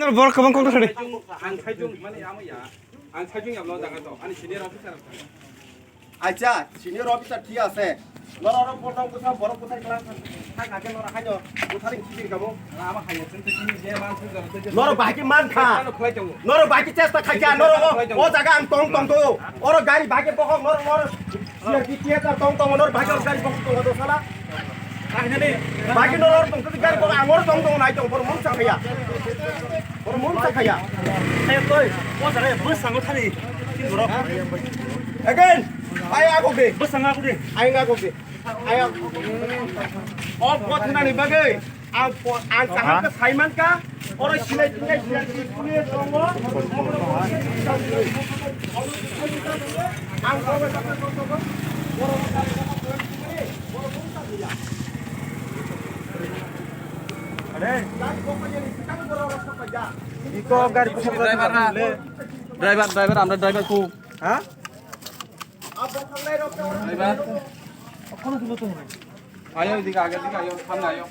बर kaman kong tadi. Ang Saijung mana yang ya? Ang Saijung yang belum jangan tahu. Ani senior officer. আচ্ছা senior officer ঠিক আছে নরর প্রথম কথা বড় কথা ক্লাস থাক আগে নর খাইও কোথায় কি খাবো Lama kaya sentuh sini dia masuk dalam. নর বাকি মান খা Kalau kau itu. নর বাকি চেষ্টা খাইয়া নর ও জায়গা আম টং টং তো ওর গাড়ি ভাগে বক নর নর সিআর কি তা টং টং নর ভাগে গাড়ি বক তো তো সালা বাকি নর টং তো গাড়ি বক আমর টং টং নাই তো বড় মন চাখাইয়া বড় মন চাখাইয়া Saya tuh, oh saya bus sanggup tadi. Tindur. again I আগো দে Bus sanggup aku deh. I আগো দে আই ও পথনা নি বাগে আং সাহাব কা সাইমান কা ওর সিলাই সিলাই সিলাই পুলিশ রঙ্গ আং কবে কথা কথা বড় Ada. গাড়ি কোম্পানি কাম করা রাস্তা পাজা Iko garis Driver anda driver ku. Hah? আপ খালাই রতে Driver. Kono dulu tuh. Ayo dika ayo sampne ayo.